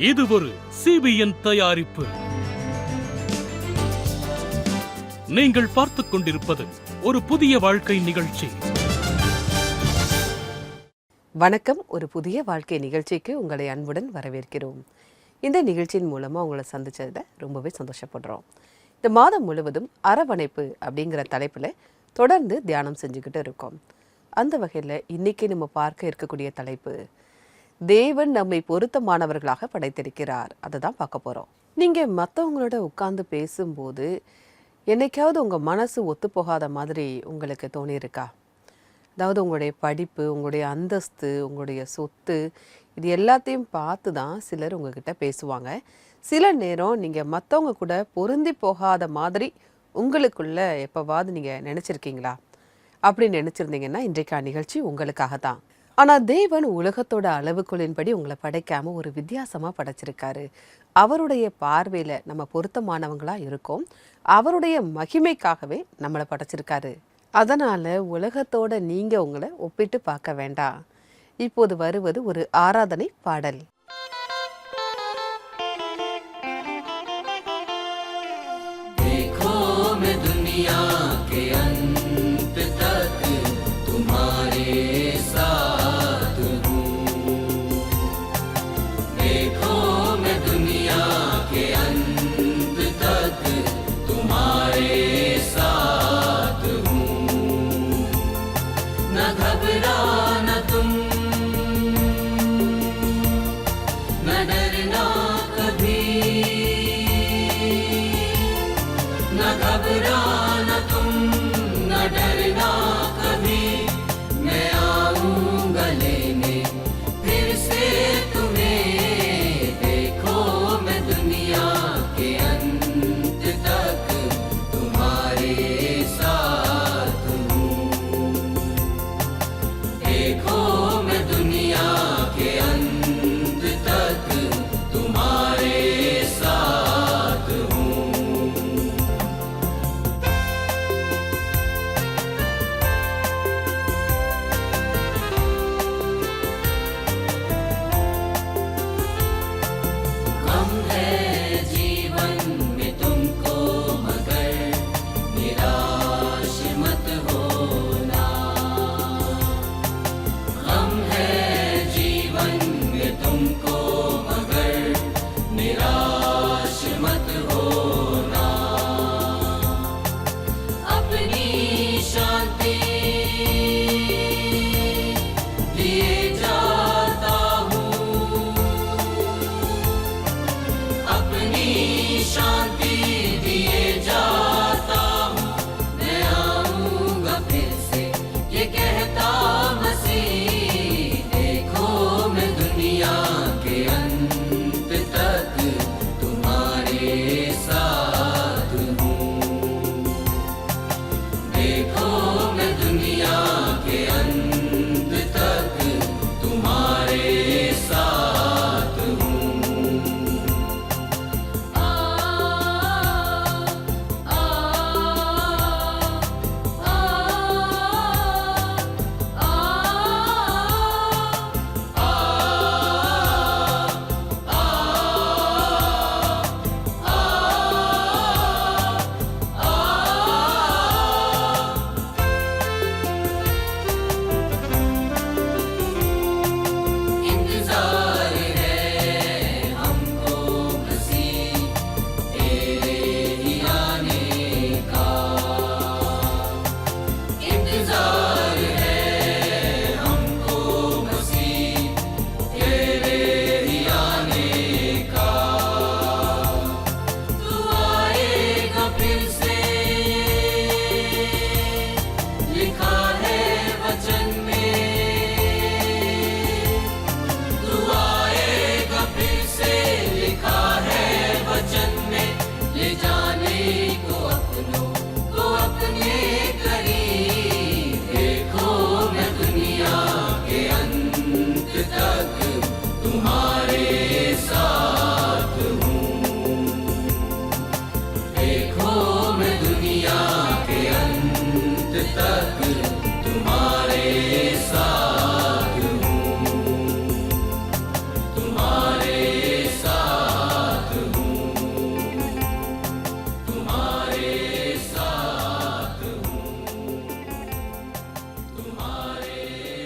இது ஒரு CBN தயாரிப்பு. நீங்கள் பார்த்துக் கொண்டிருப்பது ஒரு புதிய வாழ்க்கை நிகழ்ச்சி. வணக்கம். ஒரு புதிய வாழ்க்கை நிகழ்ச்சிக்கு உங்களை அன்புடன் வரவேற்கிறோம். இந்த நிகழ்ச்சியின் மூலமாக உங்களை சந்திச்சதில் ரொம்பவே சந்தோஷப்படுறோம். இந்த மாதம் முழுவதும் அரவணைப்பு அப்படிங்கிற தலைப்பில் தொடர்ந்து தியானம் செஞ்சுக்கிட்டு இருக்கோம். அந்த வகையில் இன்னைக்கு நம்ம பார்க்க இருக்கக்கூடிய தலைப்பு, தேவன் நம்மை பொருத்தமானவர்களாக படைத்திருக்கிறார். அதை தான் பார்க்க போகிறோம். நீங்கள் மற்றவங்களோட உட்கார்ந்து பேசும்போது என்னைக்காவது உங்கள் மனசு ஒத்துப்போகாத மாதிரி உங்களுக்கு தோணியிருக்கா? அதாவது உங்களுடைய படிப்பு, உங்களுடைய அந்தஸ்து, உங்களுடைய சொத்து, இது எல்லாத்தையும் பார்த்து தான் சிலர் உங்ககிட்ட பேசுவாங்க. சில நேரம் நீங்கள் மற்றவங்க கூட பொருந்தி போகாத மாதிரி உங்களுக்குள்ள எப்போவாது நீங்கள் நினச்சிருக்கீங்களா? அப்படி நினச்சிருந்தீங்கன்னா இன்றைக்கான நிகழ்ச்சி உங்களுக்காக தான். ஆனால் தேவன் உலகத்தோட அளவுக்குள்ளின்படி உங்களை படைக்காமல் ஒரு வித்தியாசமாக படைச்சிருக்காரு. அவருடைய பார்வையில் நம்ம பொருத்தமானவங்களா இருக்கோம். அவருடைய மகிமைக்காகவே நம்மளை படைச்சிருக்காரு. அதனால் உலகத்தோட நீங்கள் உங்களை ஒப்பிட்டு பார்க்க வேண்டாம். இப்போது வருவது ஒரு ஆராதனை பாடல்.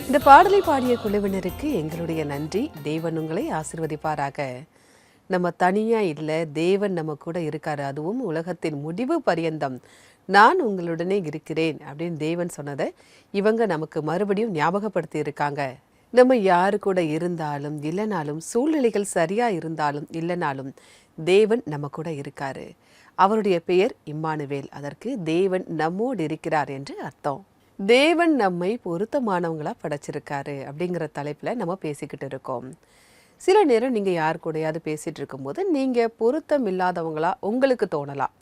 இந்த பாடலை பாடிய குழுவினருக்கு எங்களுடைய நன்றி. தேவன் உங்களை ஆசீர்வதிப்பாராக. நம்ம தனியா இல்லை, தேவன் நம்ம கூட இருக்காரு. அதுவும் உலகத்தின் முடிவு பரியந்தம் நான் உங்களுடனே இருக்கிறேன் அப்படின்னு தேவன் சொன்னதை இவங்க நமக்கு மறுபடியும் ஞாபகப்படுத்தி இருக்காங்க. நம்ம யாரு கூட இருந்தாலும் இல்லைனாலும், சூழ்நிலைகள் சரியா இருந்தாலும் இல்லைனாலும் தேவன் நம்ம கூட இருக்காரு. அவருடைய பெயர் இம்மானுவேல். அதற்கு தேவன் நம்மோடு இருக்கிறார் என்று அர்த்தம். தேவன் நம்மை பொருத்தமானவங்களா படைச்சிருக்காரு அப்படிங்கிற தலைப்பில் நம்ம பேசிக்கிட்டு இருக்கோம். சில நேரம் நீங்கள் யார் கூடயாவது பேசிகிட்டு இருக்கும்போது நீங்கள் பொருத்தம் இல்லாதவங்களா உங்களுக்கு தோணலாம்.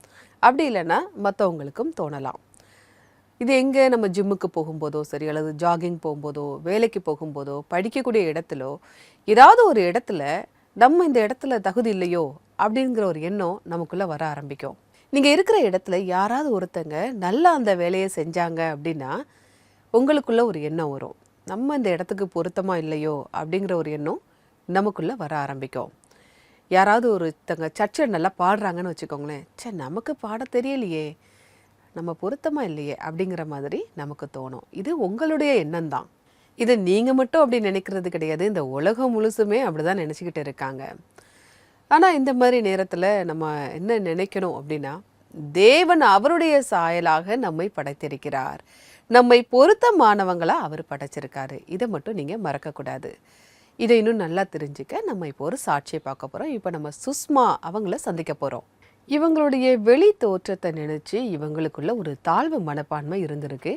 அப்படி இல்லைன்னா மற்றவங்களுக்கும் தோணலாம். இது எங்கே, நம்ம ஜிம்முக்கு போகும்போதோ சரி, அல்லது ஜாகிங் போகும்போதோ, வேலைக்கு போகும்போதோ, படிக்கக்கூடிய இடத்துலோ, ஏதாவது ஒரு இடத்துல நம்ம இந்த இடத்துல தகுதி இல்லையோ அப்படிங்கிற ஒரு எண்ணம் நமக்குள்ளே வர ஆரம்பிக்கும். நீங்கள் இருக்கிற இடத்துல யாராவது ஒருத்தங்க நல்லா அந்த வேலையை செஞ்சாங்க அப்படின்னா உங்களுக்குள்ள ஒரு எண்ணம் வரும். நம்ம இந்த இடத்துக்கு பொருத்தமாக இல்லையோ அப்படிங்கிற ஒரு எண்ணம் நமக்குள்ளே வர ஆரம்பிக்கும். யாராவது ஒருத்தங்க சர்ச்சில் நல்லா பாடுறாங்கன்னு வச்சுக்கோங்களேன், நமக்கு பாட தெரியலையே, நம்ம பொருத்தமாக இல்லையே அப்படிங்கிற மாதிரி நமக்கு தோணும். இது உங்களுடைய எண்ணம் தான். இது நீங்கள் மட்டும் அப்படி நினைக்கிறது கிடையாது. இந்த உலகம் முழுசுமே அப்படி தான் நினச்சிக்கிட்டு இருக்காங்க. ஆனால் இந்த மாதிரி நேரத்தில் நம்ம என்ன நினைக்கணும் அப்படின்னா, தேவன் அவருடைய சாயலாக நம்மை படைத்திருக்கிறார். நம்மை பொருத்தமானவங்களா அவர் படைச்சிருக்காரு. இதை மட்டும் நீங்கள் மறக்கக்கூடாது. இதை இன்னும் நல்லா தெரிஞ்சுக்க நம்ம இப்போ ஒரு சாட்சியை பார்க்க போகிறோம். இப்போ நம்ம சுஷ்மா அவங்கள சந்திக்க போகிறோம். இவங்களுடைய வெளி தோற்றத்தை நினச்சி இவங்களுக்குள்ள ஒரு தாழ்வு மனப்பான்மை இருந்திருக்கு.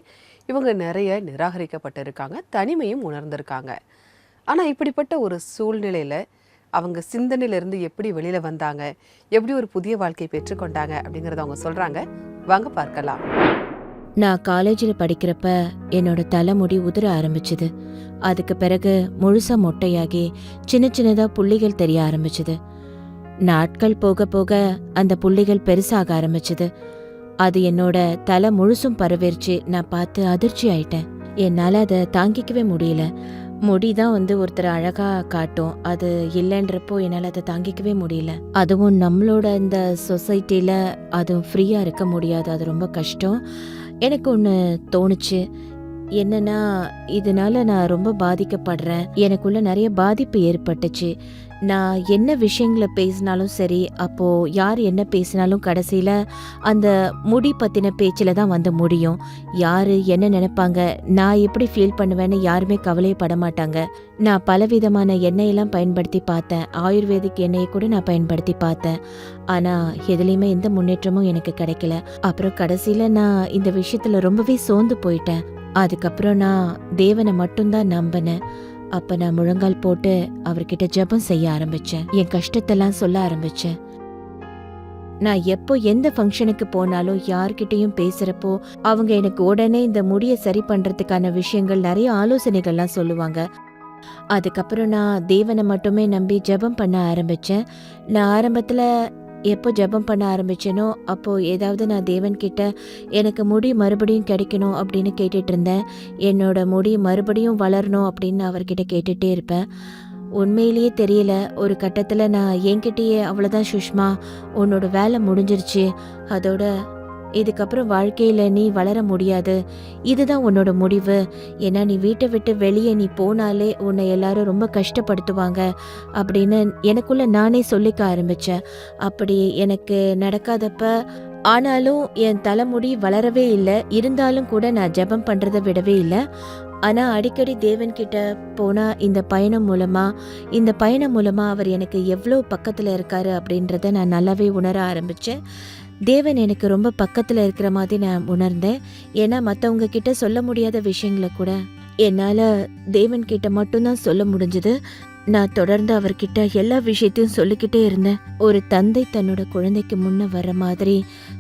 இவங்க நிறைய நிராகரிக்கப்பட்டிருக்காங்க, தனிமையும் உணர்ந்திருக்காங்க. ஆனால் இப்படிப்பட்ட ஒரு சூழ்நிலையில் அவங்க சிந்தனையிலேருந்து எப்படி வெளியில் வந்தாங்க, எப்படி ஒரு புதிய வாழ்க்கையை பெற்றுக்கொண்டாங்க அப்படிங்கிறத அவங்க சொல்கிறாங்க. வாங்க பார்க்கலாம். நான் காலேஜில் படிக்கிறப்ப என்னோட தலைமுடி உதிர ஆரம்பிச்சுது. அதுக்கு பிறகு முழுசா மொட்டையாகி சின்ன சின்னதாக புள்ளிகள் தெரிய ஆரம்பிச்சுது. நாட்கள் போக போக அந்த புள்ளிகள் பெருசாக ஆரம்பிச்சுது. அது என்னோட தலை முழுசும் பரவேறிச்சு. நான் பார்த்து அதிர்ச்சி ஆயிட்டேன். என்னால் அதை தாங்கிக்கவே முடியல. முடிதான் ஒருத்தர் அழகா காட்டும், அது இல்லைன்றப்போ என்னால் அதை தாங்கிக்கவே முடியல. அதுவும் நம்மளோட இந்த சொசைட்டில அதுவும் ஃப்ரீயா இருக்க முடியாது, அது ரொம்ப கஷ்டம். எனக்கு ஒன்று தோணுச்சு, என்னன்னா இதனால நான் ரொம்ப பாதிக்கப்படுறேன், எனக்குள்ள நிறைய பாதிப்பு ஏற்பட்டுச்சு. நான் என்ன விஷயங்களை பேசினாலும் சரி, அப்போ யார் என்ன பேசினாலும் கடைசியில அந்த முடி பத்தின பேச்சில தான் முடியும். யாரு என்ன நினைப்பாங்க, நான் எப்படி ஃபீல் பண்ணுவேன்னு யாருமே கவலைப்பட மாட்டாங்க. நான் பலவிதமான எண்ணெயெல்லாம் பயன்படுத்தி பார்த்தேன், ஆயுர்வேதிக் எண்ணெயை கூட நான் பயன்படுத்தி பார்த்தேன். ஆனா எதுலையுமே எந்த முன்னேற்றமும் எனக்கு கிடைக்கல. அப்புறம் கடைசியில நான் இந்த விஷயத்துல ரொம்பவே சோர்ந்து போயிட்டேன். அதுக்கப்புறம் நான் தேவனை மட்டும்தான் நம்பினேன். அப்ப நான் முழங்கால் போட்டு அவர்கிட்ட ஜெபம் செய்ய ஆரம்பிச்சேன். என் கஷ்டத்தெல்லாம் சொல்ல ஆரம்பிச்சேன். நான் எப்போ எந்த ஃபங்க்ஷனுக்கு போனாலும் யார்கிட்டையும் பேசுறப்போ அவங்க எனக்கு உடனே இந்த முடியை சரி பண்றதுக்கான விஷயங்கள், நிறைய ஆலோசனைகள்லாம் சொல்லுவாங்க. அதுக்கப்புறம் நான் தேவனை மட்டுமே நம்பி ஜெபம் பண்ண ஆரம்பிச்சேன். நான் ஆரம்பத்துல எப்போ ஜெபம் பண்ண ஆரம்பிச்சேனோ அப்போ ஏதாவது நான் தேவன் கிட்ட எனக்கு முடி மறுபடியும் கிடைக்கணும் அப்படின்னு கேட்டுட்டு இருந்தேன். என்னோட முடி மறுபடியும் வளரணும் அப்படின்னு அவர்கிட்ட கேட்டுட்டே இருப்பேன். உண்மையிலேயே தெரியல, ஒரு கட்டத்தில் நான் என்கிட்டயே அவ்வளோதான் சுஷ்மா, உன்னோட வேலை முடிஞ்சிருச்சு, அதோட இதுக்கப்புறம் வாழ்க்கையில் நீ வளர முடியாது, இதுதான் உன்னோட முடிவு. ஏன்னா நீ வீட்டை விட்டு வெளியே நீ போனாலே உன்னை எல்லாரும் ரொம்ப கஷ்டப்படுத்துவாங்க அப்படின்னு எனக்குள்ள நானே சொல்லிக்க ஆரம்பித்தேன். அப்படி எனக்கு நடக்காதப்ப ஆனாலும் என் தலைமுடி வளரவே இல்லை. இருந்தாலும் கூட நான் ஜெபம் பண்ணுறதை விடவே இல்லை. ஆனால் அடிக்கடி தேவன்கிட்ட போனால் இந்த பயணம் மூலமாக அவர் எனக்கு எவ்வளோ பக்கத்தில் இருக்காரு அப்படின்றத நான் நல்லாவே உணர ஆரம்பித்தேன். தேவன் எனக்கு ரொம்ப பக்கத்தில் இருக்கிற மாதிரி நான் உணர்ந்தேன். ஏன்னா மற்றவங்க கிட்ட சொல்ல முடியாத விஷயங்களை கூட என்னால் தேவன்கிட்ட மட்டும்தான் சொல்ல முடிஞ்சது. நான் தொடர்ந்து அவர்கிட்ட எல்லா விஷயத்தையும் சொல்லிக்கிட்டே இருந்தேன். ஒரு தந்தை தன்னோட குழந்தைக்கு முன்ன வர்ற மாதிரி,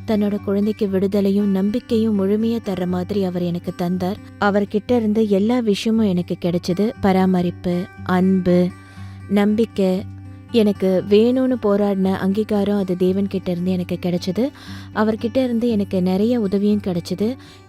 தன்னோட குழந்தைக்கு விடுதலையும் நம்பிக்கையும் முழுமையா தர்ற மாதிரி அவர் எனக்கு தந்தார். அவர்கிட்ட இருந்து எல்லா விஷயமும் எனக்கு கிடைச்சது. பராமரிப்பு, அன்பு, நம்பிக்கை, எனக்கு வேணும்னு போராடின அங்கீகாரம் அது தேவன் கிட்ட இருந்து எனக்கு கிடைச்சது. அவர்கிட்ட இருந்து எனக்கு நிறைய உதவியும் கிடைச்சது.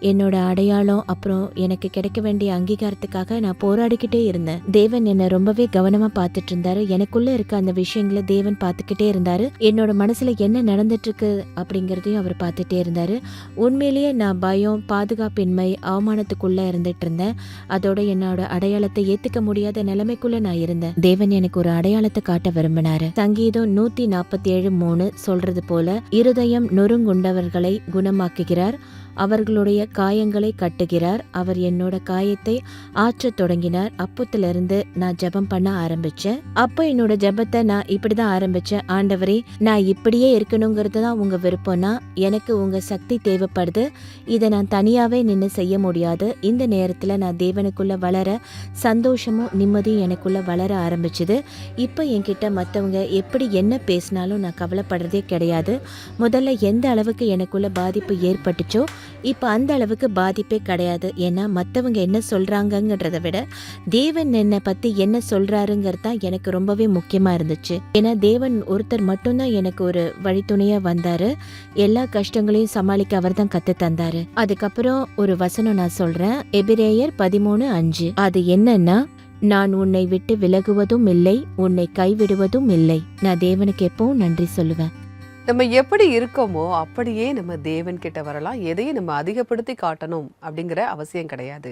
என்னோட அடையாளம் அப்புறம் எனக்கு கிடைக்க வேண்டிய அங்கீகாரத்துக்காக நான் போராடிக்கிட்டே இருந்தேன். தேவன் என்னை ரொம்பவே கவனமா பார்த்துட்டு இருந்தாரு. எனக்குள்ள இருக்க அந்த விஷயங்களை தேவன் பார்த்துக்கிட்டே இருந்தாரு. என்னோட மனசுல என்ன நடந்துட்டு இருக்கு அப்படிங்கறதையும் அவர் பார்த்துட்டே இருந்தாரு. உண்மையிலேயே நான் பயம், பாதுகாப்பின்மை, அவமானத்துக்குள்ள இருந்துட்டு இருந்தேன். அதோட என்னோட அடையாளத்தை ஏத்துக்க முடியாத நிலைமைக்குள்ள நான் இருந்தேன். தேவன் எனக்கு ஒரு அடையாளத்தை காட்ட விரும்பினாரு. சங்கீதம் 147:3 சொல்றது போல, இருதயம் நொறுங்குண்டவர்களை குணமாக்குகிறார், அவர்களுடைய காயங்களை கட்டுகிறார். அவர் என்னோட காயத்தை ஆற்றத் தொடங்கினார். அப்பத்திலிருந்து நான் ஜெபம் பண்ண ஆரம்பிச்சேன். அப்போ என்னோட ஜெபத்தை நான் இப்படிதான் ஆரம்பிச்சேன். ஆண்டவரே, நான் இப்படியே இருக்கணுங்கிறது தான் உங்க விருப்பம்னா எனக்கு உங்க சக்தி தேவைப்படுது. இதை நான் தனியாவே நின்று செய்ய முடியாது. இந்த நேரத்துல நான் தேவனுக்குள்ள வளர சந்தோஷமும் நிம்மதியும் எனக்குள்ள வளர ஆரம்பிச்சுது. இப்போ என்கிட்ட மற்றவங்க எப்படி என்ன பேசினாலும் நான் கவலைப்படுறதே கிடையாது. முதல்ல எந்த அளவுக்கு எனக்குள்ள பாதிப்பு ஏற்பட்டுச்சோ இப்போ அந்த அளவுக்கு பாதிப்பே கிடையாது. ஏன்னா மற்றவங்க என்ன சொல்றாங்கங்கிறத விட தேவன் என்னை பத்தி என்ன சொல்றாருங்கிறது தான் எனக்கு ரொம்பவே முக்கியமா இருந்துச்சு. ஏன்னா தேவன் ஒருத்தர் மட்டும்தான் எனக்கு ஒரு வழித்துணையா வந்தாரு. எல்லா கஷ்டங்களையும் சமாளிக்க அவர் தான் கத்து தந்தாரு. அதுக்கப்புறம் ஒரு வசனம் நான் சொல்றேன், எபிரேயர் 13:5. அது என்னன்னா, நான் உன்னை விட்டு விலகுவதும் இல்லை, உன்னை கைவிடுவதும் இல்லை. நான் தேவனுக்கு எப்பவும் நன்றி சொல்லுவேன். நம்ம எப்படி இருக்கோமோ அப்படியே நம்ம தேவன் கிட்ட வரலாம். எதையும் நம்ம அதிகப்படுத்தி காட்டணும் அப்படிங்கிற அவசியம் கிடையாது.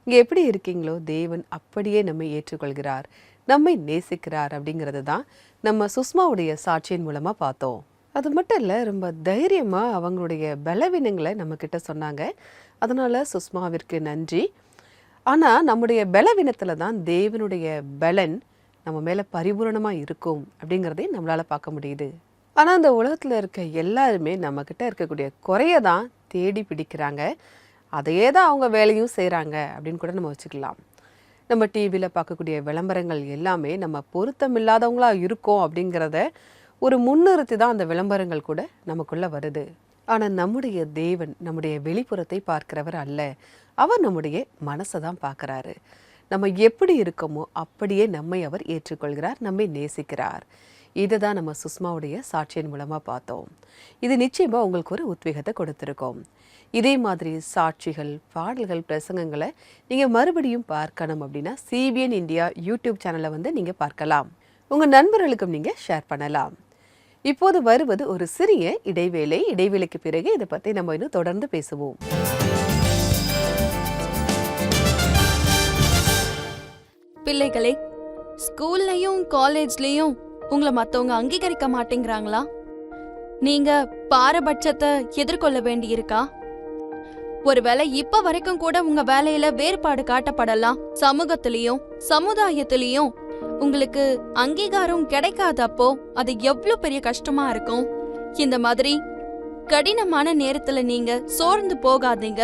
இங்க எப்படி இருக்கீங்களோ தேவன் அப்படியே நம்மை ஏற்றுக்கொள்கிறார், நம்மை நேசிக்கிறார் அப்படிங்கிறது தான் நம்ம சுஷ்மாவுடைய சாட்சியின் மூலமா பார்த்தோம். அது மட்டும் இல்லை, ரொம்ப தைரியமா அவங்களுடைய பலவீனங்களை நம்ம கிட்ட சொன்னாங்க. அதனால சுஷ்மாவிற்கு நன்றி. ஆனா நம்முடைய பலவீனத்துல தான் தேவனுடைய பலன் நம்ம மேல பரிபூரணமா இருக்கும் அப்படிங்கிறதையும் நம்மளால பார்க்க முடியுது. ஆனால் அந்த உலகத்தில் இருக்க எல்லாருமே நம்மக்கிட்ட இருக்கக்கூடிய குறைய தான் தேடி பிடிக்கிறாங்க. அதையே தான் அவங்க வேலையும் செய்கிறாங்க அப்படின்னு கூட நம்ம வச்சுக்கலாம். நம்ம டிவியில் பார்க்கக்கூடிய விளம்பரங்கள் எல்லாமே நம்ம பொருத்தமில்லாதவங்களா இருக்கோம் அப்படிங்கிறத ஒரு முன்னிறுத்தி தான் அந்த விளம்பரங்கள் கூட நமக்குள்ளே வருது. ஆனால் நம்முடைய தேவன் நம்முடைய வெளிப்புறத்தை பார்க்கிறவர் அல்ல. அவர் நம்முடைய மனசை தான் பார்க்குறாரு. நம்ம எப்படி இருக்கோமோ அப்படியே நம்மை அவர் ஏற்றுக்கொள்கிறார், நம்மை நேசிக்கிறார். இதை தான் நம்ம சுஷ்மாவுடைய சாட்சியின் மூலமாக பார்த்தோம். இது நிச்சயமாக உங்களுக்கு ஒரு உத்வேகத்தை கொடுத்துருக்கோம். இதே மாதிரி சாட்சிகள், பாடல்கள், பிரசங்கங்களை நீங்கள் மறுபடியும் பார்க்கணும் அப்படின்னா CBN இந்தியா யூடியூப் சேனலை வந்து நீங்கள் பார்க்கலாம். உங்கள் நண்பர்களுக்கும் நீங்கள் ஷேர் பண்ணலாம். இப்போது வருவது ஒரு சிறிய இடைவேளை. இடைவேளைக்கு பிறகு இதை பற்றி நம்ம இன்னும் தொடர்ந்து பேசுவோம். பிள்ளைகளே, ஸ்கூல்லையும் காலேஜ்லயும் உங்களை மத்தவங்க அங்கீகரிக்க மாட்டேங்கிறாங்களா? நீங்க பாரபட்சத்தை எதிர்கொள்ள வேண்டி இருக்கா? ஒருவேளை இப்ப வரைக்கும் கூட உங்க வேலையில வேறுபாடு காட்டப்படலாம். சமூகத்திலயும் சமுதாயத்திலயும் உங்களுக்கு அங்கீகாரம் கிடைக்காதப்போ அது எவ்வளவு பெரிய கஷ்டமா இருக்கும். இந்த மாதிரி கடினமான நேரத்துல நீங்க சோர்ந்து போகாதீங்க.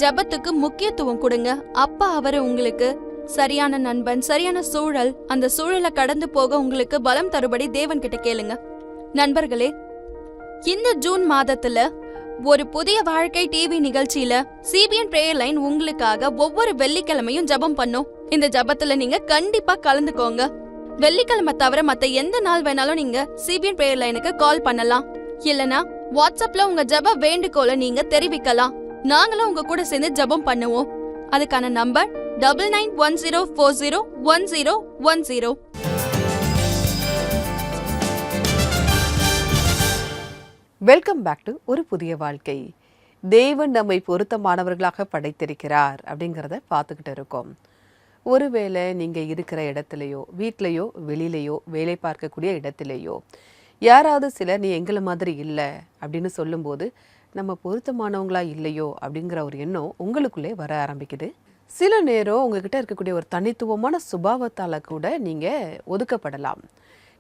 ஜெபத்துக்கு முக்கியத்துவம் கொடுங்க. அப்பா அவரை உங்களுக்கு சரியான நண்பன், சரியான சூழல், அந்த சூழலை கடந்து போக உங்களுக்கு பலம் தருபடி தேவன் கிட்ட கேளுங்க. நண்பர்களே, இந்த ஜூன் மாதத்துல ஒரு புதிய வாழ்க்கை டிவி நிகழ்ச்சியில CBN பிரேயர் லைன் உங்களுக்காக ஒவ்வொரு வெள்ளிக்கிழமையும் ஜெபம் பண்ணும். இந்த ஜெபத்துல நீங்க கண்டிப்பா கலந்துக்கோங்க. வெள்ளிக்கிழமை தவிர மத்த எந்த நாள் வேணாலும் நீங்க CBN பிரேயர் லைனுக்கு கால் பண்ணலாம். இல்லனா வாட்ஸ்அப்ல உங்க ஜெப வேண்டுகோளை நீங்க தெரிவிக்கலாம். நாங்களும் உங்க கூட சேர்ந்து ஜெபம் பண்ணுவோம். அதுக்கான நம்பர் 9910401010. வெல்கம் பேக் டு ஒரு புதிய வாழ்க்கை. தேவன் நம்மை பொருத்தமானவர்களாக படைத்திருக்கிறார் அப்படிங்கிறத பார்த்துக்கிட்டு இருக்கோம். ஒருவேளை நீங்கள் இருக்கிற இடத்துலையோ, வீட்லையோ, வெளியிலையோ, வேலை பார்க்கக்கூடிய இடத்துலையோ யாராவது சிலர் நீ எங்களை மாதிரி இல்லை அப்படின்னு சொல்லும்போது நம்ம பொருத்தமானவங்களா இல்லையோ அப்படிங்கிற ஒரு எண்ணம் உங்களுக்குள்ளே வர ஆரம்பிக்குது. சில நேரம் உங்ககிட்ட இருக்கக்கூடிய ஒரு தனித்துவமான சுபாவத்தால் கூட நீங்கள் ஒதுக்கப்படலாம்,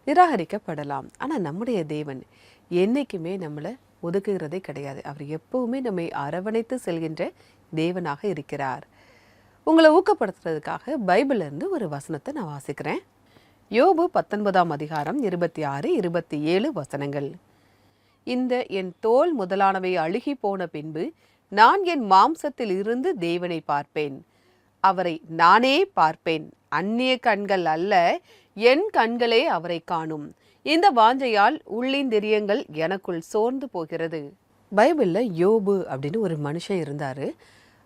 நிராகரிக்கப்படலாம். ஆனால் நம்முடைய தேவன் என்றைக்குமே நம்மளை ஒதுக்குகிறதே கிடையாது. அவர் எப்பவுமே நம்மை அரவணைத்து செல்கின்ற தேவனாக இருக்கிறார். உங்களை ஊக்கப்படுத்துறதுக்காக பைபிளிலிருந்து ஒரு வசனத்தை நான் வாசிக்கிறேன். யோபு 19ஆம் அதிகாரம் 26, 27 வசனங்கள். இந்த என் தோல் முதலானவை அழுகி போன பின்பு நான் என் மாம்சத்தில் இருந்து தேவனை பார்ப்பேன். அவரை நானே பார்ப்பேன். அந்நிய கண்கள் அல்ல, என் கண்களே அவரை காணும். இந்த வாஞ்சையால் உள்ளிந்திரியங்கள் எனக்குள் சோர்ந்து போகிறது. பைபிளில் யோபு அப்படின்னு ஒரு மனுஷன் இருந்தார்.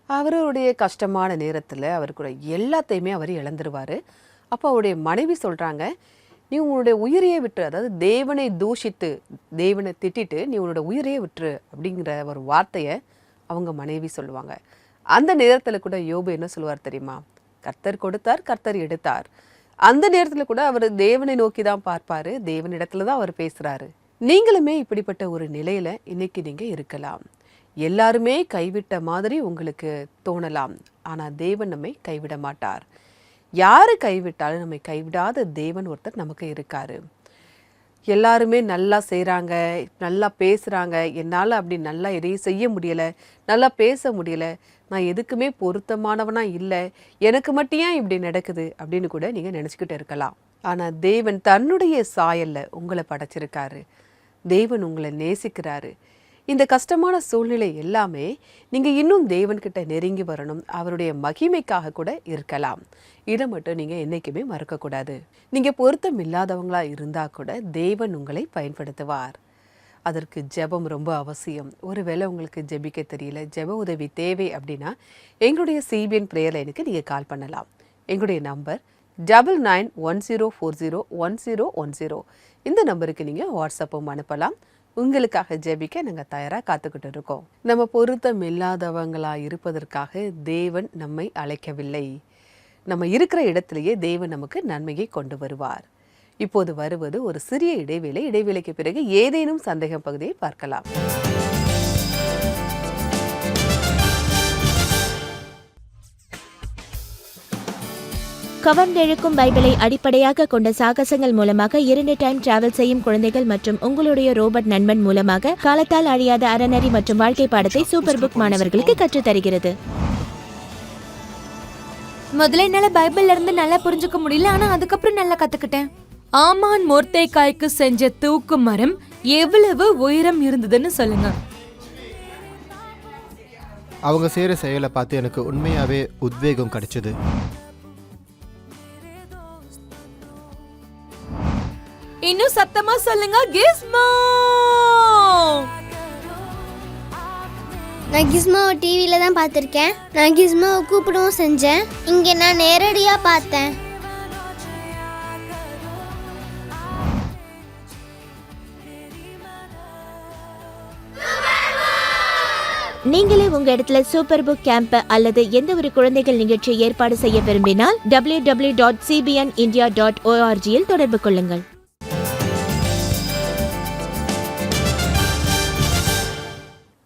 அவருடைய கஷ்டமான நேரத்தில் அவருக்கு எல்லாத்தையுமே அவர் இழந்துருவார். அப்போ அவருடைய மனைவி சொல்கிறாங்க, நீ உன்னுடைய உயிரையே விட்டுரு, அதாவது தேவனை தூஷித்து தேவனை திட்டிட்டு நீ உன்னோட உயிரையே விட்டுரு அப்படிங்கிற ஒரு வார்த்தையை அவங்க மனைவி சொல்லுவாங்க. அந்த நேரத்தில் கூட யோபு என்ன சொல்லுவார் தெரியுமா? கர்த்தர் கொடுத்தார், கர்த்தர் எடுத்தார். அந்த நேரத்தில் கூட அவர் தேவனை நோக்கி தான் பார்ப்பாரு, தேவனிடத்துல தான் அவர் பேசுகிறாரு. நீங்களுமே இப்படிப்பட்ட ஒரு நிலையில் இன்னைக்கு நீங்கள் இருக்கலாம். எல்லாருமே கைவிட்ட மாதிரி உங்களுக்கு தோணலாம். ஆனால் தேவன் நம்மை கைவிட மாட்டார். யாரு கைவிட்டாலும் நம்மை கைவிடாத தேவன் ஒருத்தர் நமக்கு இருக்காரு. எல்லாருமே நல்லா செய்கிறாங்க, நல்லா பேசுகிறாங்க, என்னால் அப்படி நல்லா எதையும் செய்ய முடியலை, நல்லா பேச முடியலை, நான் எதுக்குமே பொருத்தமானவனா இல்லை, எனக்கு மட்டும் ஏன் இப்படி நடக்குது அப்படின்னு கூட நீங்கள் நினச்சிக்கிட்டு இருக்கலாம். ஆனால் தேவன் தன்னுடைய சாயலில் உங்களை படைச்சிருக்காரு. தேவன் உங்களை நேசிக்கிறாரு. இந்த கஷ்டமான சூழ்நிலை எல்லாமே நீங்கள் இன்னும் தேவன்கிட்ட நெருங்கி வரணும், அவருடைய மகிமைக்காக கூட இருக்கலாம். இதை மட்டும் நீங்கள் என்றைக்குமே மறக்கக்கூடாது. நீங்கள் பொருத்தம் இல்லாதவங்களா இருந்தால் கூட தேவன் உங்களை பயன்படுத்துவார். அதற்கு ஜெபம் ரொம்ப அவசியம். ஒருவேளை உங்களுக்கு ஜெபிக்க தெரியல, ஜெப உதவி தேவை அப்படின்னா எங்களுடைய CBN ப்ரேயர் லைனுக்கு நீங்கள் கால் பண்ணலாம். எங்களுடைய நம்பர் 9910401010. இந்த நம்பருக்கு நீங்கள் வாட்ஸ்அப்பும் அனுப்பலாம். உங்களுக்காக ஜெபிக்க நாங்கள் தயாராக காத்துக்கிட்டு இருக்கோம். நம்ம பொருத்தம் இல்லாதவங்களாக இருப்பதற்காக தேவன் நம்மை அழைக்கவில்லை. நம்ம இருக்கிற இடத்திலேயே தேவன் நமக்கு நன்மையை கொண்டு வருவார். இப்போது வருவது ஒரு சிறிய இடைவேளை. இடைவேளைக்கு பிறகு ஏதேனும் சந்தேகம் பகுதியை பார்க்கலாம். கவர்ந்தெழுக்கும் பைபிளை அடிப்படையாக கொண்ட சாகசங்கள் மூலமாக 2 டைம் டிராவல் செய்யும் குழந்தைகள் மற்றும் உங்களுடைய ரோபோட் நண்பன் மூலமாக காலத்தால் அழியாத அறநெறி மற்றும் வாழ்க்கை பாடத்தை சூப்பர் புக் மாணவர்களுக்கு கற்றுத் தருகிறது. முதல்ல என்னால பைபிள்ல இருந்து நல்லா புரிஞ்சுக்க முடியல, ஆனா அதுக்கப்புறம் நல்லா கத்துக்கிட்டேன். ஆமான் மொர்தேக்காய்க்கு செஞ்ச தூக்கு மரம் எவ்வளவு உயரம் இருந்ததுன்னு சொல்லுங்க. அவங்க செய்கிற செயலை பார்த்து எனக்கு உண்மையாகவே உத்வேகம் கிடைச்சது. இன்னும் சத்தமா சொல்லுங்க, கிஸ்மோ. நான் கிஸ்மோவை டிவியில தான் பார்த்துருக்கேன். நான் கிஸ்மோவை கூப்பிடவும் செஞ்சேன். இங்கே நான் நேரடியாக பார்த்தேன். நீங்களே உங்க இடத்துல சூப்பர் புக் கேம்ப் அல்லது எந்த ஒரு குழந்தைகள் நிகழ்ச்சியை ஏற்பாடு செய்ய விரும்பினால் www.cbnindia.org இல் தொடர்பு கொள்ளுங்கள்.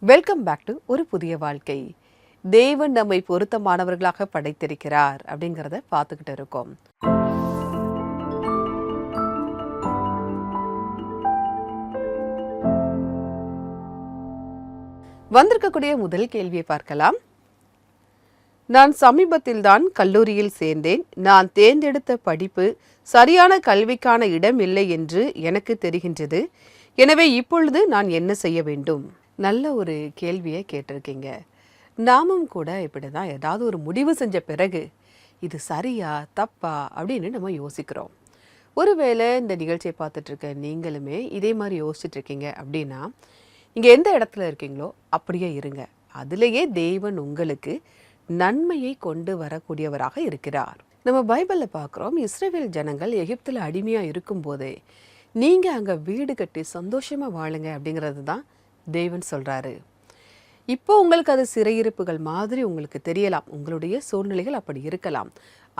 வெல்கம் பேக் டு ஒரு புதிய வாழ்க்கை. தேவன் நம்மை பொருத்தமானவர்களாக படைத்திருக்கிறார் அப்படிங்கிறத பார்த்துக்கிட்டு இருக்கோம். வந்திருக்கக்கூடிய முதல் கேள்வியை பார்க்கலாம். நான் சமீபத்தில்தான் கல்லூரியில் சேர்ந்தேன். நான் தேர்ந்தெடுத்த படிப்பு சரியான கல்விக்கான இடம் இல்லை என்று எனக்கு தெரிகின்றது. எனவே இப்பொழுது நான் என்ன செய்ய வேண்டும்? நல்ல ஒரு கேள்வியை கேட்டிருக்கீங்க. நாமும் கூட இப்படி தான் ஏதாவது ஒரு முடிவு செஞ்ச பிறகு இது சரியா தப்பா அப்படின்னு நம்ம யோசிக்கிறோம். ஒருவேளை இந்த நிகழ்ச்சியை பார்த்துட்ருக்க நீங்களுமே இதே மாதிரி யோசிச்சுட்டு இருக்கீங்க அப்படின்னா நீங்கள் எந்த இடத்துல இருக்கீங்களோ அப்படியே இருங்க. அதிலேயே தேவன் உங்களுக்கு நன்மையை கொண்டு வரக்கூடியவராக இருக்கிறார். நம்ம பைபிளில் பார்க்குறோம், இஸ்ரவேல் ஜனங்கள் எகிப்தில் அடிமையாக இருக்கும்போதே நீங்கள் அங்கே வீடு கட்டி சந்தோஷமாக வாழுங்க அப்படிங்கிறது தான் தேவன் சொல்கிறாரு. இப்போ உங்களுக்கு அது சிறையிருப்புகள் மாதிரி உங்களுக்கு தெரியலாம், உங்களுடைய சூழ்நிலைகள் அப்படி இருக்கலாம்.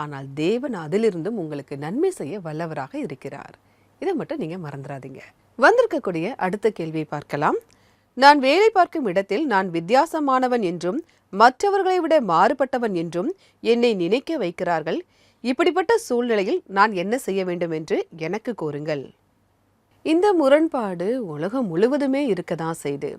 ஆனால் தேவன் அதிலிருந்தும் உங்களுக்கு நன்மை செய்ய வல்லவராக இருக்கிறார். இதை மட்டும் நீங்கள் மறந்துடாதீங்க. வந்திருக்கக்கூடிய அடுத்த கேள்வியை பார்க்கலாம். நான் வேலை பார்க்கும் இடத்தில் நான் வித்தியாசமானவன் என்றும் மற்றவர்களை விட மாறுபட்டவன் என்றும் என்னை நினைக்க வைக்கிறார்கள். இப்படிப்பட்ட சூழ்நிலையில் நான் என்ன செய்ய வேண்டும் என்று எனக்கு கூறுங்கள். இந்த முரண்பாடு உலகம் முழுவதுமே இருக்க தான் செய்யுது.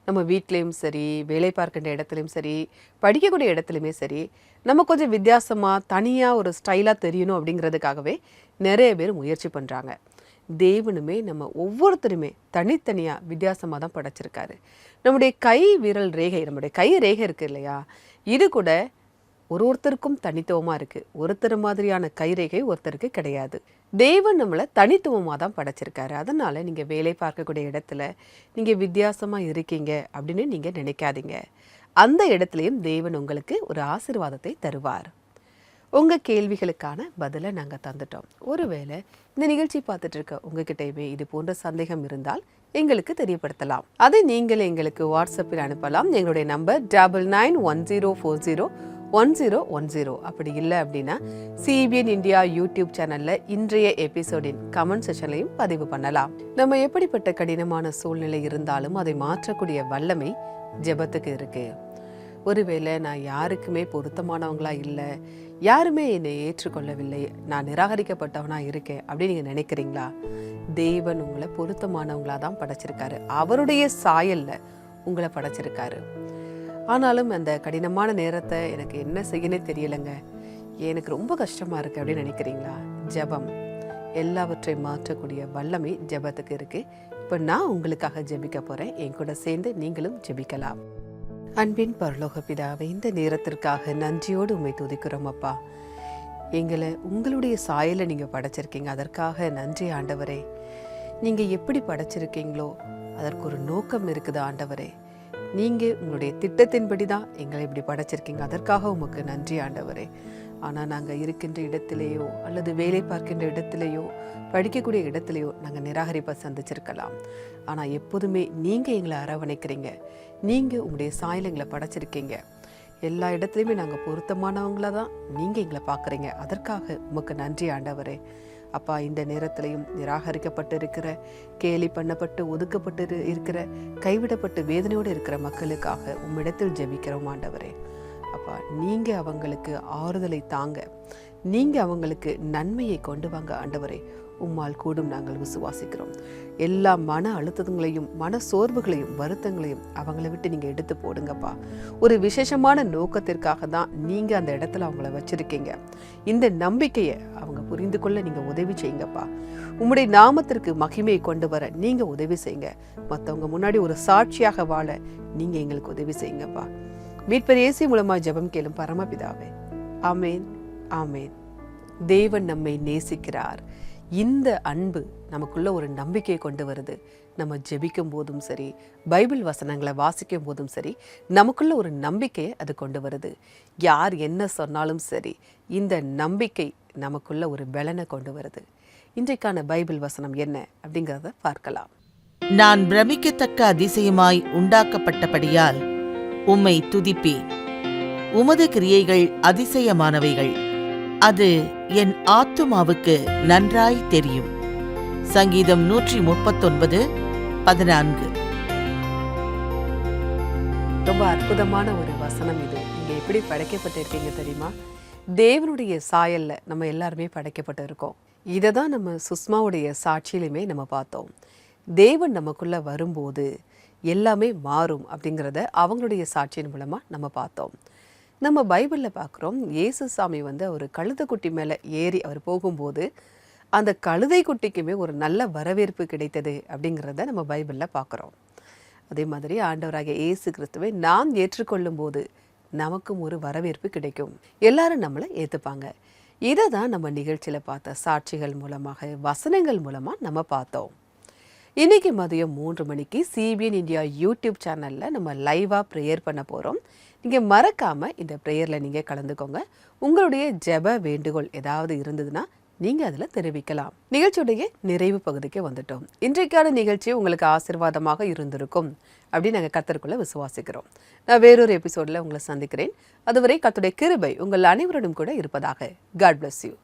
நம்ம வீட்லேயும் சரி, வேலை பார்க்கின்ற இடத்துலையும் சரி, படிக்கக்கூடிய இடத்துலையுமே சரி, நம்ம கொஞ்சம் வித்தியாசமாக தனியாக ஒரு ஸ்டைலாக தெரியணும் அப்படிங்கிறதுக்காகவே நிறைய பேர் முயற்சி பண்ணுறாங்க. தேவனுமே நம்ம ஒவ்வொருத்தருமே தனித்தனியாக வித்தியாசமாக தான் படைச்சிருக்காரு. நம்முடைய கை விரல் ரேகை, நம்முடைய கை ரேகை இருக்குது இல்லையா, இது கூட ஒருத்தருக்கும் தனித்துவமாக இருக்குது. ஒருத்தர் மாதிரியான கைரேகை ஒருத்தருக்கு கிடையாது. தேவன் நம்மளை தனித்துவமாக தான் படைச்சிருக்காரு. அதனால் நீங்கள் வேலை பார்க்கக்கூடிய இடத்துல நீங்கள் வித்தியாசமாக இருக்கீங்க அப்படின்னு நீங்கள் நினைக்காதீங்க. அந்த இடத்துலையும் தேவன் உங்களுக்கு ஒரு ஆசீர்வாதத்தை தருவார். உங்கள் கேள்விகளுக்கான பதிலை நாங்கள் தந்துட்டோம். ஒருவேளை இந்த நிகழ்ச்சி பார்த்துட்டு இருக்க உங்ககிட்டயுமே இது போன்ற சந்தேகம் இருந்தால் எங்களுக்கு தெரியப்படுத்தலாம். அதை நீங்கள் எங்களுக்கு வாட்ஸ்அப்பில் அனுப்பலாம். எங்களுடைய நம்பர் 9910401010. அப்படி இல்லை அப்படின்னா CBN இந்தியா யூடியூப் சேனலில் இன்றைய எபிசோடின் கமெண்ட் செஷன்லையும் பதிவு பண்ணலாம். நம்ம எப்படிப்பட்ட கடினமான சூழ்நிலை இருந்தாலும் அதை மாற்றக்கூடிய வல்லமை ஜெபத்துக்கு இருக்கு. ஒருவேளை நான் யாருக்குமே பொருத்தமானவங்களா இல்லை, யாருமே என்னை ஏற்றுக்கொள்ளவில்லை, நான் நிராகரிக்கப்பட்டவனா இருக்கேன் அப்படின்னு நீங்கள் நினைக்கிறீங்களா? தேவன் உங்களை பொருத்தமானவங்களா தான் படைச்சிருக்காரு. அவருடைய சாயல்ல உங்களை படைச்சிருக்காரு. ஆனாலும் அந்த கடினமான நேரத்தை எனக்கு என்ன செய்யனே தெரியலைங்க, எனக்கு ரொம்ப கஷ்டமா இருக்கு அப்படின்னு நினைக்கிறீங்களா? ஜெபம் எல்லாவற்றையும் மாற்றக்கூடிய வல்லமை ஜெபத்துக்கு இருக்கு. இப்போ நான் உங்களுக்காக ஜெபிக்க போறேன். என் கூட சேர்ந்து நீங்களும் ஜெபிக்கலாம். அன்பின் பரலோக பிதாவே, இந்த நேரத்திற்காக நன்றியோடு உம்மை துதிக்கிறோம் அப்பா. எங்களை உங்களுடைய சாயலை நீங்கள் படைச்சிருக்கீங்க, அதற்காக நன்றி ஆண்டவரே. நீங்கள் எப்படி படைச்சிருக்கீங்களோ அதற்கு ஒரு நோக்கம் இருக்குது ஆண்டவரே. நீங்கள் உங்களுடைய திட்டத்தின்படி தான் எங்களை இப்படி படைச்சிருக்கீங்க, அதற்காக உமக்கு நன்றி ஆண்டவரே. ஆனால் நாங்கள் இருக்கின்ற இடத்திலேயோ அல்லது வேலை பார்க்கின்ற இடத்திலேயோ படிக்கக்கூடிய இடத்துலையோ நாங்கள் நிராகரிப்பை சந்திச்சிருக்கலாம். ஆனால் எப்போதுமே நீங்கள் எங்களை அரவணைக்கிறீங்க. நீங்கள் உங்களுடைய சாயல் எங்களை படைச்சிருக்கீங்க. எல்லா இடத்துலையுமே நாங்கள் பொருத்தமானவங்கள தான் நீங்கள் எங்களை பார்க்குறீங்க, அதற்காக உமக்கு நன்றி ஆண்டவரே. அப்பா, இந்த நேரத்திலையும் நிராகரிக்கப்பட்டு இருக்கிற, கேலி பண்ணப்பட்டு ஒதுக்கப்பட்டு இருக்கிற, கைவிடப்பட்டு வேதனையோடு இருக்கிற மக்களுக்காக உம்மிடத்தில் ஜெபிக்கிறோம் ஆண்டவரே. அப்பா, நீங்கள் அவங்களுக்கு ஆறுதலை தாங்க, நீங்கள் அவங்களுக்கு நன்மையை கொண்டு வாங்க ஆண்டவரே. உம்மால் கூடும் நாங்கள் விசுவாசிக்கிறோம். எல்லா மன அழுத்தங்களையும் மன சோர்வுகளையும் வருத்தங்களையும் அவங்கள விட்டு நீங்கள் எடுத்து போடுங்கப்பா. ஒரு விசேஷமான நோக்கத்திற்காக தான் நீங்கள் அந்த இடத்துல அவங்கள வச்சிருக்கீங்க. இந்த நம்பிக்கையை அவங்க புரிந்து கொள்ள நீங்கள் உதவி செய்யுங்கப்பா. உம்முடைய நாமத்திற்கு மகிமையை கொண்டு வர நீங்கள் உதவி செய்யுங்க. மற்றவங்க முன்னாடி ஒரு சாட்சியாக வாழ நீங்கள் எங்களுக்கு உதவி செய்யுங்கப்பா. மீட்பர் இயேசு மூலமாக ஜெபம் கேளும் பரமபிதாவே. ஆமேன், ஆமேன். தேவன் நம்மை நேசிக்கிறார். இந்த அன்பு நமக்குள்ள ஒரு நம்பிக்கையை கொண்டு வருது. நம்ம ஜெபிக்கும் போதும் சரி, பைபிள் வசனங்களை வாசிக்கும் போதும் சரி, நமக்குள்ள ஒரு நம்பிக்கையை அது கொண்டு வருது. யார் என்ன சொன்னாலும் சரி, இந்த நம்பிக்கை நமக்குள்ள ஒரு பலனை கொண்டு வருது. இன்றைக்கான பைபிள் வசனம் என்ன அப்படிங்கிறத பார்க்கலாம். நான் பிரமிக்கத்தக்க அதிசயமாய் உண்டாக்கப்பட்டபடியால் உம்மை துதிப்பேன். உமது கிரியைகள் அதிசயமானவைகள், அது என் ஆத்துமாவுக்கு நன்றாய் தெரியும். சங்கீதம் 139:14. ரொம்ப அற்புதமான ஒரு வசனம் இது. நீங்க எப்படி படைக்கப்பட்டிருக்கீங்க தெரியுமா? தேவனுடைய சாயல்ல நம்ம எல்லாருமே படைக்கப்பட்டு இருக்கோம். இதை தான் நம்ம சுஷ்மாவுடைய சாட்சியிலுமே நம்ம பார்த்தோம். தேவன் நமக்குள்ள வரும்போது எல்லாமே மாறும் அப்படிங்கிறத அவங்களுடைய சாட்சியின் மூலமா நம்ம பார்த்தோம். நம்ம பைபிளில் பார்க்குறோம், இயேசு சாமி ஒரு கழுதைக்குட்டி மேலே ஏறி அவர் போகும்போது அந்த கழுதை குட்டிக்குமே ஒரு நல்ல வரவேற்பு கிடைத்தது அப்படிங்கிறத நம்ம பைபிளில் பார்க்குறோம். அதே மாதிரி ஆண்டவராகிய இயேசு கிறிஸ்துவை நாம் ஏற்றுக்கொள்ளும் போது நமக்கும் ஒரு வரவேற்பு கிடைக்கும். எல்லாரும் நம்மளை ஏற்றுப்பாங்க. இதை தான் நம்ம நிகழ்ச்சியில் பார்த்த சாட்சிகள் மூலமாக, வசனங்கள் மூலமாக நம்ம பார்த்தோம். இன்றைக்கி மதியம் 3 மணிக்கு CBN இந்தியா யூடியூப் சேனலில் நம்ம லைவாக ப்ரேயர் பண்ண போகிறோம். நீங்கள் மறக்காமல் இந்த ப்ரேயரில் நீங்கள் கலந்துக்கோங்க. உங்களுடைய ஜெப வேண்டுகோள் ஏதாவது இருந்ததுன்னா நீங்கள் அதில் தெரிவிக்கலாம். நிகழ்ச்சியுடைய நிறைவு பகுதிக்கு வந்துட்டோம். இன்றைக்கான நிகழ்ச்சி உங்களுக்கு ஆசீர்வாதமாக இருந்திருக்கும் அப்படின்னு நாங்கள் கர்த்தருக்குள்ள விசுவாசிக்கிறோம். நான் வேறொரு எபிசோடில் உங்களை சந்திக்கிறேன். அதுவரை கர்த்தருடைய கிருபை உங்கள் அனைவருடன் கூட இருப்பதாக. God bless you.